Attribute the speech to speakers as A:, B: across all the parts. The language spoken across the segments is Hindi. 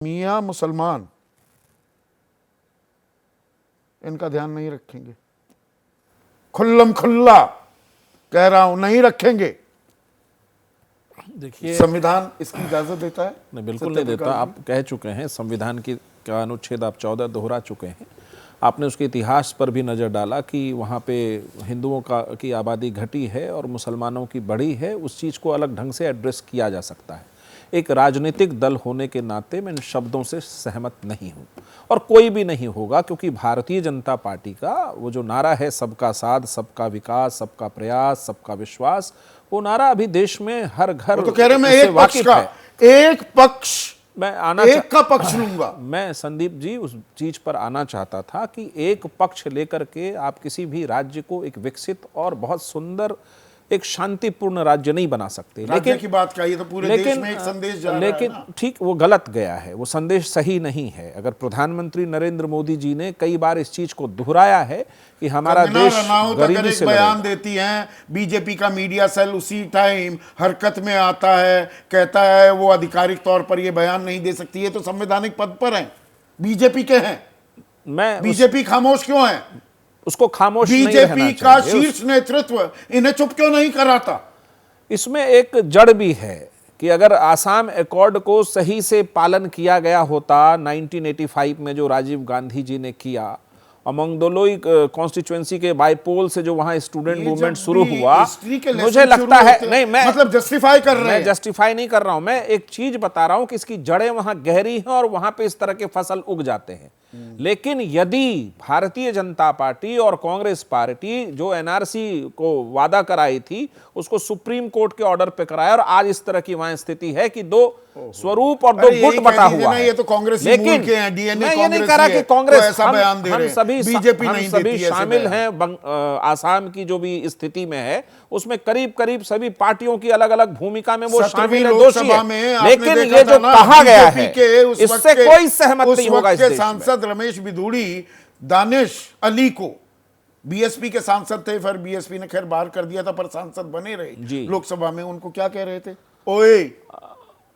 A: मियाँ मुसलमान इनका ध्यान नहीं रखेंगे। खुल्लम खुल्ला कह रहा हूं, नहीं रखेंगे।
B: देखिए,
A: संविधान इसकी इजाजत देता है?
B: नहीं, बिल्कुल नहीं देता। आप कह चुके हैं संविधान की का अनुच्छेद आप 14 दोहरा चुके हैं। आपने उसके इतिहास पर भी नज़र डाला कि वहाँ पे हिंदुओं की आबादी घटी है और मुसलमानों की बढ़ी है। उस चीज़ को अलग ढंग से एड्रेस किया जा सकता है। एक राजनीतिक दल होने के नाते मैं इन शब्दों से सहमत नहीं हूँ और कोई भी नहीं होगा, क्योंकि भारतीय जनता पार्टी का वो जो नारा है, सबका साथ, सबका विकास, सबका प्रयास, सबका विश्वास, वो नारा अभी देश में हर घर
A: तो कह रहे मैं एक पक्ष का, एक पक्ष
B: मैं एक
A: का पक्ष लूंगा।
B: मैं संदीप जी उस चीज पर आना चाहता था कि एक पक्ष लेकर के आप किसी भी राज्य को एक विकसित और बहुत सुंदर एक शांतिपूर्ण राज्य नहीं बना सकते।
A: लेकिन की बात कही तो पूरे देश में एक संदेश जा रहा है।
B: लेकिन ठीक, वो गलत गया है, वो संदेश सही नहीं है। अगर प्रधानमंत्री नरेंद्र मोदी जी ने कई बार इस चीज को दोहराया है कि हमारा देश गरीबी से
A: बयान देती हैं, बीजेपी का मीडिया सेल उसी टाइम हरकत में आता है, कहता है वो आधिकारिक तौर पर ये बयान नहीं दे सकती है। तो संवैधानिक पद पर हैं, बीजेपी के हैं, बीजेपी खामोश क्यों है?
B: उसको खामोश
A: बीजेपी का शीर्ष नेतृत्व इन्हें चुप क्यों नहीं कराता?
B: इसमें एक जड़ भी है कि अगर आसाम अकॉर्ड को सही से पालन किया गया होता 1985 में, जो राजीव गांधी जी ने किया, और मंगदोलोई कॉन्स्टिट्यूएंसी के बाईपोल से जो वहां स्टूडेंट मूवमेंट शुरू हुआ, मुझे लगता है, नहीं मैं
A: जस्टिफाई कर रहे हैं,
B: मैं जस्टिफाई नहीं कर रहा हूं, मैं एक चीज बता रहा हूं कि इसकी जड़ें वहां गहरी हैं और वहां पे इस तरह के फसल उग जाते हैं। लेकिन यदि भारतीय जनता पार्टी और कांग्रेस पार्टी जो एनआरसी को वादा कराई थी उसको सुप्रीम कोर्ट के ऑर्डर पे कराया, और आज इस तरह की वहां स्थिति है कि दो स्वरूप और दो गुट बटा हुआ है।
A: ये तो कांग्रेस
B: लेकिन
A: के हैं, डीएनए
B: मैं ये नहीं कह रहा कि कांग्रेस,
A: ऐसा बयान दे रहे हैं, बीजेपी नहीं देती है,
B: शामिल हैं। आसाम की जो भी स्थिति में है उसमें करीब करीब सभी पार्टियों की अलग अलग भूमिका में वो शामिल है, दोषी है। लेकिन ये जो कहा गया है इससे कोई सहमत नहीं होगा। इस
A: सांसद रमेश बिधूड़ी दानिश अली को, बीएसपी के सांसद थे, फिर बीएसपी ने खैर बाहर कर दिया था, पर सांसद बने रहे लोकसभा में, उनको क्या कह रहे थे? ओए,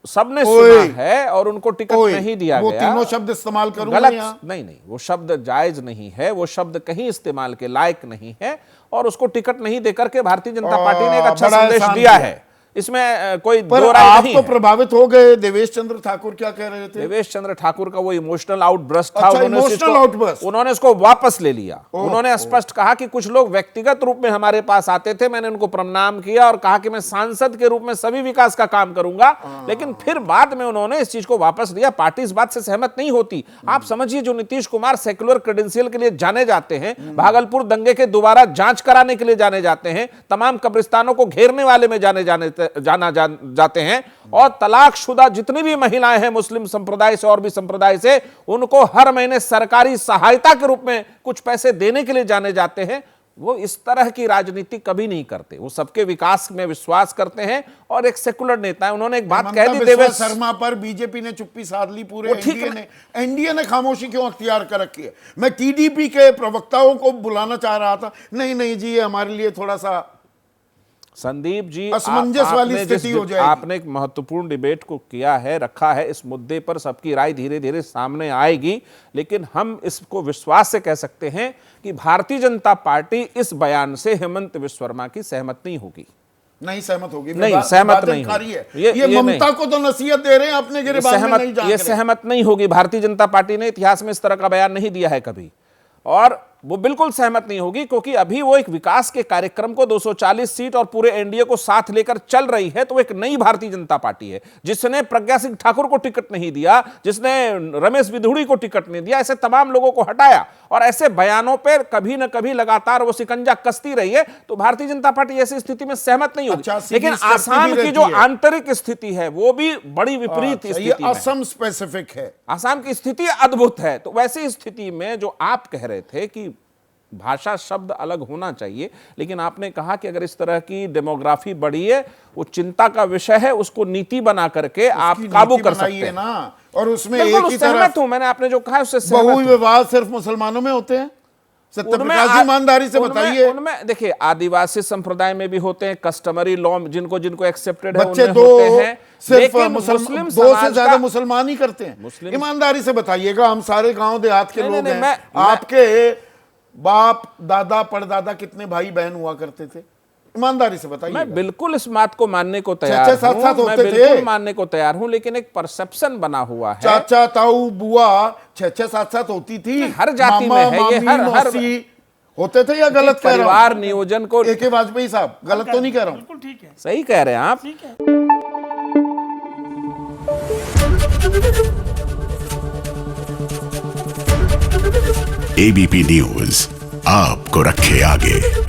B: सबने सुना है और उनको टिकट नहीं दिया गया।
A: वो तीनों शब्द इस्तेमाल करूंगा
B: गलत नहीं, वो शब्द जायज नहीं है, वो शब्द कहीं इस्तेमाल के लायक नहीं है, और उसको टिकट नहीं देकर के भारतीय जनता पार्टी ने एक अच्छा संदेश दिया है। इसमें कोई दो राय नहीं।
A: आप तो प्रभावित हो गए। देवेश चंद्र ठाकुर क्या कह रहे थे?
B: देवेश चंद्र ठाकुर का वो इमोशनल आउटबर्स्ट था। उन्होंने इसको वापस ले लिया। उन्होंने स्पष्ट कहा कि कुछ लोग व्यक्तिगत रूप में हमारे पास आते थे, मैंने उनको प्रणाम किया और कहा कि मैं सांसद के रूप में सभी विकास का काम करूंगा, लेकिन फिर बाद में उन्होंने इस चीज को वापस लिया। पार्टी इस बात से सहमत नहीं होती। आप समझिए, जो नीतीश कुमार सेक्युलर क्रेडेंशियल के लिए जाने जाते हैं, भागलपुर दंगे के दोबारा जांच कराने के लिए जाने जाते हैं, तमाम कब्रिस्तानों को घेरने वाले में जाते हैं, और तलाकशुदा जितनी भी महिलाएं हैं मुस्लिम संप्रदाय से और भी संप्रदाय से, उनको हर महीने सरकारी सहायता के रूप में कुछ पैसे देने के लिए जाने जाते हैं। वो इस तरह की राजनीति कभी नहीं करते। वो सबके विकास में विश्वास करते हैं और एक सेकुलर नेता है। उन्होंने एक बात कह दी देवेश
A: शर्मा पर, बीजेपी ने चुप्पी साध ली, पूरे एनडीए ने खामोशी क्यों अख्तियार कर रखी है? मैं टीडीपी के प्रवक्ताओं को बुलाना चाह रहा था, नहीं जी, ये हमारे लिए थोड़ा सा
B: संदीप जी,
A: असमंजस वाली स्थिति हो जाएगी।
B: आपने एक महत्वपूर्ण डिबेट को किया है, रखा है। इस मुद्दे पर सबकी राय धीरे धीरे सामने आएगी, लेकिन हम इसको विश्वास से कह सकते हैं कि भारतीय जनता पार्टी इस बयान से हेमंत विश्व शर्मा की सहमत नहीं होगी।
A: नहीं सहमत होगी,
B: नहीं सहमत नहीं होगी।
A: ये ममता को तो नसीहत दे रहे हैं अपने गिरबान में नहीं जा रहे।
B: ये सहमत नहीं होगी। भारतीय जनता पार्टी ने इतिहास में इस तरह का बयान नहीं दिया है कभी, और वो बिल्कुल सहमत नहीं होगी, क्योंकि अभी वो एक विकास के कार्यक्रम को 240 सीट और पूरे एनडीए को साथ लेकर चल रही है। तो वो एक नई भारतीय जनता पार्टी है, जिसने प्रज्ञा सिंह ठाकुर को टिकट नहीं दिया, जिसने रमेश बिधूड़ी को टिकट नहीं दिया, ऐसे तमाम लोगों को हटाया, और ऐसे बयानों पर कभी न कभी लगातार वो शिकंजा कसती रही है। तो भारतीय जनता पार्टी ऐसी स्थिति में सहमत नहीं होगी। लेकिन आसाम की जो आंतरिक स्थिति है वो भी बड़ी विपरीत स्थिति है।
A: असम स्पेसिफिक है,
B: आसाम की स्थिति अद्भुत है। तो वैसी स्थिति में जो आप कह रहे थे कि भाषा शब्द अलग होना चाहिए, लेकिन आपने कहा कि अगर इस तरह की डेमोग्राफी बढ़ी है, वो चिंता का विषय है, उसको नीति बना करके आप काबू कर सकते हैं
A: ना। और उसमें
B: एक ही तरह हूं, मैंने आपने जो कहा उससे
A: बहु विवाह सिर्फ मुसलमानों में होते हैं। सत्यप्रकाश जी ईमानदारी से बताइए।
B: उनमें देखिए आदिवासी संप्रदाय में भी होते हैं, कस्टमरी लॉ जिनको जिनको एक्सेप्टेड है
A: बच्चे
B: उनमें
A: दो
B: होते हैं,
A: सिर्फ
B: लेकिन
A: मुस्लिम,
B: मुस्लिम
A: दो से ज्यादा मुसलमान ही करते हैं। ईमानदारी से बताइएगा, हम सारे गांव देहात के लोग हैं। आपके बाप दादा परदादा कितने भाई बहन हुआ करते थे? ईमानदारी से बताइए।
B: मैं बिल्कुल इस बात को मानने को तैयार हूं, मैं बिल्कुल मानने को तैयार हूं, लेकिन एक परसेप्शन बना हुआ है।
A: चाचा ताऊ बुआ 6-6 7-7 होती थी,
B: हर जाति में है ये, हर
A: होते थे या गलत कह रहा हूं?
B: परिवार नियोजन को
A: AK वाजपेयी साहब गलत तो नहीं कह रहा हूं?
C: बिल्कुल ठीक है,
B: सही कह रहे हैं आप।
D: ABP न्यूज आपको रखे आगे।